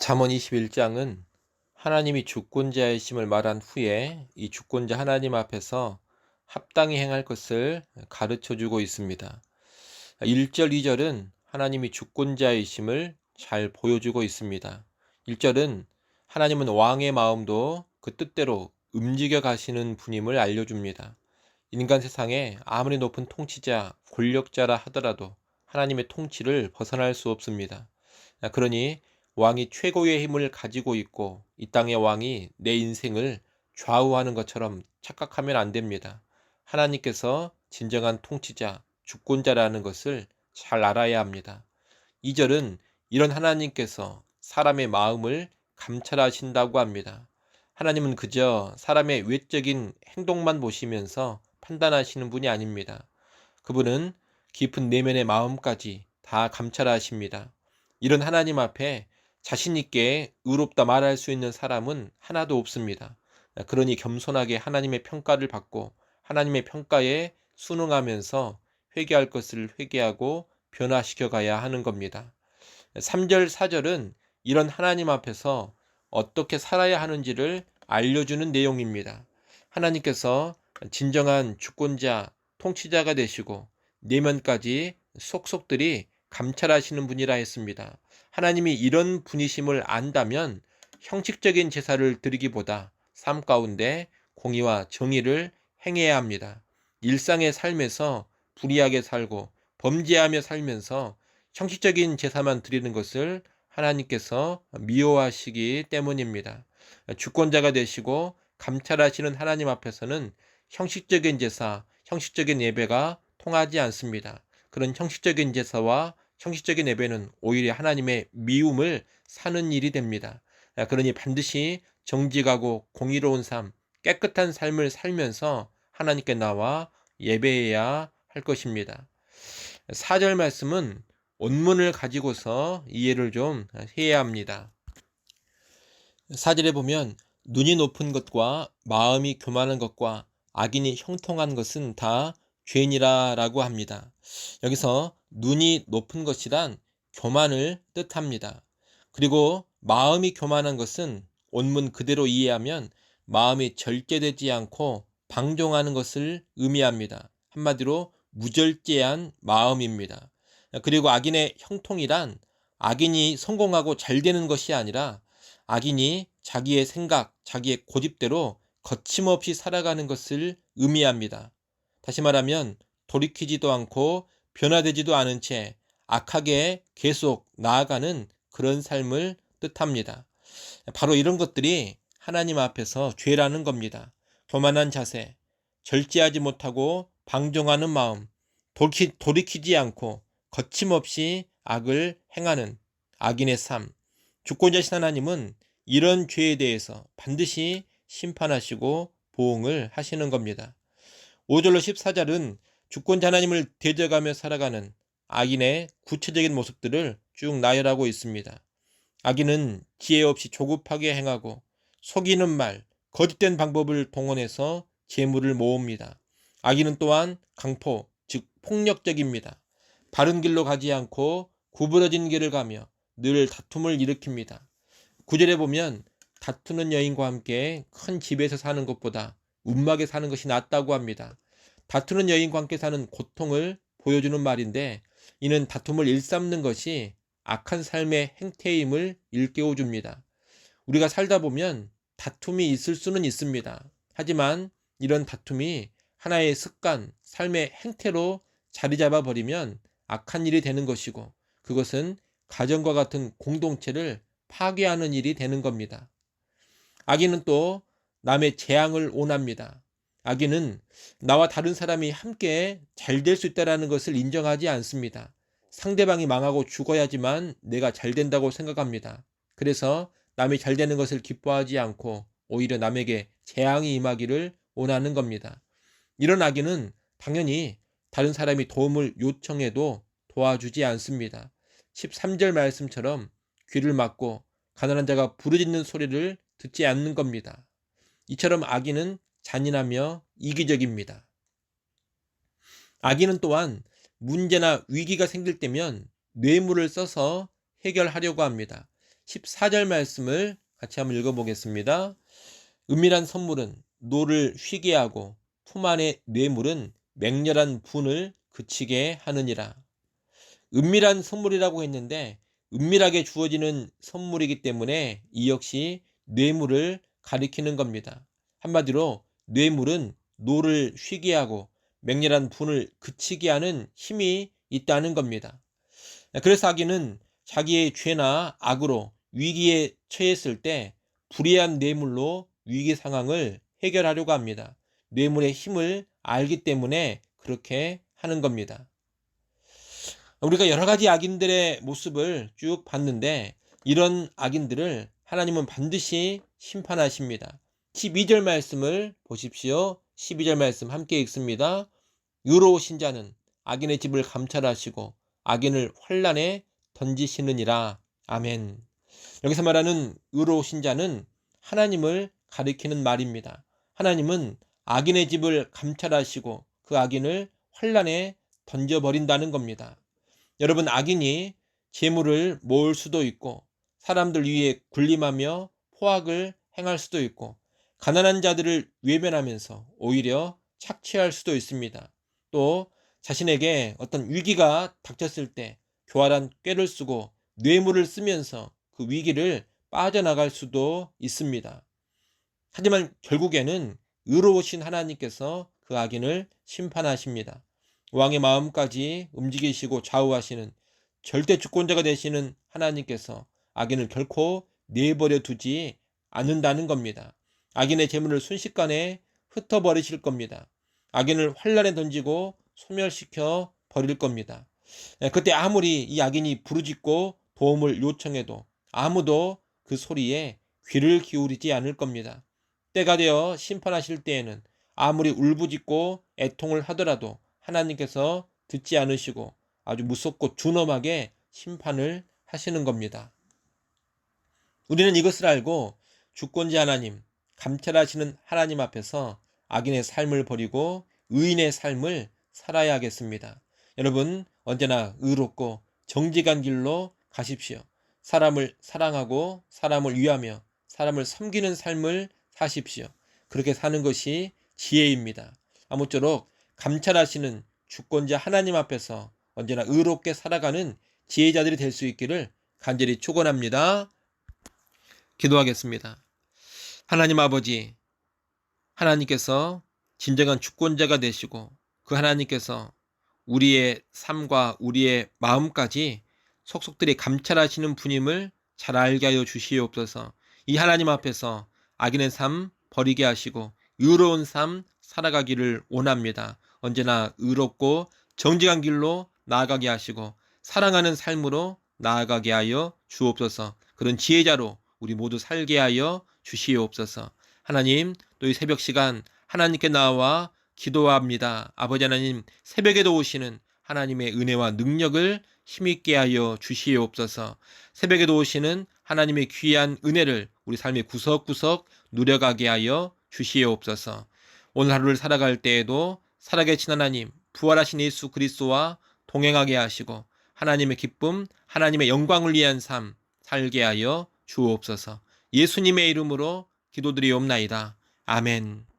잠언 21장은 하나님이 주권자이심을 말한 후에 이 주권자 하나님 앞에서 합당히 행할 것을 가르쳐 주고 있습니다. 1절, 2절은 하나님이 주권자이심을 잘 보여주고 있습니다. 1절은 하나님은 왕의 마음도 그 뜻대로 움직여 가시는 분임을 알려줍니다. 인간 세상에 아무리 높은 통치자, 권력자라 하더라도 하나님의 통치를 벗어날 수 없습니다. 그러니 왕이 최고의 힘을 가지고 있고 이 땅의 왕이 내 인생을 좌우하는 것처럼 착각하면 안 됩니다. 하나님께서 진정한 통치자, 주권자라는 것을 잘 알아야 합니다. 2절은 이런 하나님께서 사람의 마음을 감찰하신다고 합니다. 하나님은 그저 사람의 외적인 행동만 보시면서 판단하시는 분이 아닙니다. 그분은 깊은 내면의 마음까지 다 감찰하십니다. 이런 하나님 앞에 자신 있게 의롭다 말할 수 있는 사람은 하나도 없습니다. 그러니 겸손하게 하나님의 평가를 받고 하나님의 평가에 순응하면서 회개할 것을 회개하고 변화시켜 가야 하는 겁니다. 3절, 4절은 이런 하나님 앞에서 어떻게 살아야 하는지를 알려주는 내용입니다. 하나님께서 진정한 주권자, 통치자가 되시고 내면까지 속속들이 감찰하시는 분이라 했습니다. 하나님이 이런 분이심을 안다면 형식적인 제사를 드리기보다 삶 가운데 공의와 정의를 행해야 합니다. 일상의 삶에서 불의하게 살고 범죄하며 살면서 형식적인 제사만 드리는 것을 하나님께서 미워하시기 때문입니다. 주권자가 되시고 감찰하시는 하나님 앞에서는 형식적인 제사, 형식적인 예배가 통하지 않습니다. 그런 형식적인 제사와 형식적인 예배는 오히려 하나님의 미움을 사는 일이 됩니다. 그러니 반드시 정직하고 공의로운 삶, 깨끗한 삶을 살면서 하나님께 나와 예배해야 할 것입니다. 4절 말씀은 원문을 가지고서 이해를 좀 해야 합니다. 4절에 보면 눈이 높은 것과 마음이 교만한 것과 악인이 형통한 것은 다 죄니라 라고 합니다. 여기서 눈이 높은 것이란 교만을 뜻합니다. 그리고 마음이 교만한 것은 원문 그대로 이해하면 마음이 절제되지 않고 방종하는 것을 의미합니다. 한마디로 무절제한 마음입니다. 그리고 악인의 형통이란 악인이 성공하고 잘 되는 것이 아니라 악인이 자기의 생각, 자기의 고집대로 거침없이 살아가는 것을 의미합니다. 다시 말하면 돌이키지도 않고 변화되지도 않은 채 악하게 계속 나아가는 그런 삶을 뜻합니다. 바로 이런 것들이 하나님 앞에서 죄라는 겁니다. 교만한 자세, 절제하지 못하고 방종하는 마음, 돌이키지 않고 거침없이 악을 행하는 악인의 삶. 주권자신 하나님은 이런 죄에 대해서 반드시 심판하시고 보응을 하시는 겁니다. 5절로 14절은 주권자 하나님을 대적하며 살아가는 악인의 구체적인 모습들을 쭉 나열하고 있습니다. 악인은 지혜 없이 조급하게 행하고 속이는 말, 거짓된 방법을 동원해서 재물을 모읍니다. 악인은 또한 강포, 즉 폭력적입니다. 바른 길로 가지 않고 구부러진 길을 가며 늘 다툼을 일으킵니다. 9절에 보면 다투는 여인과 함께 큰 집에서 사는 것보다 움막에 사는 것이 낫다고 합니다. 다투는 여인과 함께 사는 고통을 보여주는 말인데 이는 다툼을 일삼는 것이 악한 삶의 행태임을 일깨워 줍니다. 우리가 살다 보면 다툼이 있을 수는 있습니다. 하지만 이런 다툼이 하나의 습관, 삶의 행태로 자리 잡아 버리면 악한 일이 되는 것이고 그것은 가정과 같은 공동체를 파괴하는 일이 되는 겁니다. 악인은 또 남의 재앙을 원합니다. 악인은 나와 다른 사람이 함께 잘 될 수 있다는 것을 인정하지 않습니다. 상대방이 망하고 죽어야지만 내가 잘 된다고 생각합니다. 그래서 남이 잘 되는 것을 기뻐하지 않고 오히려 남에게 재앙이 임하기를 원하는 겁니다. 이런 악인은 당연히 다른 사람이 도움을 요청해도 도와주지 않습니다. 13절 말씀처럼 귀를 막고 가난한 자가 부르짖는 소리를 듣지 않는 겁니다. 이처럼 악인은 잔인하며 이기적입니다. 악인은 또한 문제나 위기가 생길 때면 뇌물을 써서 해결하려고 합니다. 14절 말씀을 같이 한번 읽어보겠습니다. 은밀한 선물은 노를 쉬게 하고 품 안의 뇌물은 맹렬한 분을 그치게 하느니라. 은밀한 선물이라고 했는데 은밀하게 주어지는 선물이기 때문에 이 역시 뇌물을 가리키는 겁니다. 한마디로 뇌물은 노를 쉬게 하고 맹렬한 분을 그치게 하는 힘이 있다는 겁니다. 그래서 악인은 자기의 죄나 악으로 위기에 처했을 때 불의한 뇌물로 위기 상황을 해결하려고 합니다. 뇌물의 힘을 알기 때문에 그렇게 하는 겁니다. 우리가 여러 가지 악인들의 모습을 쭉 봤는데 이런 악인들을 하나님은 반드시 심판하십니다. 12절 말씀을 보십시오. 12절 말씀 함께 읽습니다. 의로우신 자는 악인의 집을 감찰하시고 악인을 환난에 던지시느니라. 아멘. 여기서 말하는 의로우신 자는 하나님을 가리키는 말입니다. 하나님은 악인의 집을 감찰하시고 그 악인을 환난에 던져버린다는 겁니다. 여러분, 악인이 재물을 모을 수도 있고 사람들 위에 군림하며 포악을 행할 수도 있고 가난한 자들을 외면하면서 오히려 착취할 수도 있습니다. 또 자신에게 어떤 위기가 닥쳤을 때 교활한 꾀를 쓰고 뇌물을 쓰면서 그 위기를 빠져나갈 수도 있습니다. 하지만 결국에는 의로우신 하나님께서 그 악인을 심판하십니다. 왕의 마음까지 움직이시고 좌우하시는 절대 주권자가 되시는 하나님께서 악인을 결코 내버려 두지 않는다는 겁니다. 악인의 재물을 순식간에 흩어버리실 겁니다. 악인을 환난에 던지고 소멸시켜 버릴 겁니다. 그때 아무리 이 악인이 부르짖고 도움을 요청해도 아무도 그 소리에 귀를 기울이지 않을 겁니다. 때가 되어 심판하실 때에는 아무리 울부짖고 애통을 하더라도 하나님께서 듣지 않으시고 아주 무섭고 준엄하게 심판을 하시는 겁니다. 우리는 이것을 알고 주권자 하나님, 감찰하시는 하나님 앞에서 악인의 삶을 버리고 의인의 삶을 살아야 하겠습니다. 여러분, 언제나 의롭고 정직한 길로 가십시오. 사람을 사랑하고 사람을 위하며 사람을 섬기는 삶을 사십시오. 그렇게 사는 것이 지혜입니다. 아무쪼록 감찰하시는 주권자 하나님 앞에서 언제나 의롭게 살아가는 지혜자들이 될 수 있기를 간절히 축원합니다. 기도하겠습니다. 하나님 아버지, 하나님께서 진정한 주권자가 되시고 그 하나님께서 우리의 삶과 우리의 마음까지 속속들이 감찰하시는 분임을 잘 알게 하여 주시옵소서. 이 하나님 앞에서 악인의 삶 버리게 하시고 의로운 삶 살아가기를 원합니다. 언제나 의롭고 정직한 길로 나아가게 하시고 사랑하는 삶으로 나아가게 하여 주옵소서. 그런 지혜자로 우리 모두 살게 하여 주시옵소서. 하나님, 또 이 새벽 시간 하나님께 나와 기도합니다. 아버지 하나님, 새벽에도 오시는 하나님의 은혜와 능력을 힘있게 하여 주시옵소서. 새벽에도 오시는 하나님의 귀한 은혜를 우리 삶의 구석구석 누려가게 하여 주시옵소서. 오늘 하루를 살아갈 때에도 살아계신 하나님, 부활하신 예수 그리스도와 동행하게 하시고 하나님의 기쁨, 하나님의 영광을 위한 삶 살게 하여 주옵소서. 예수님의 이름으로 기도드리옵나이다. 아멘.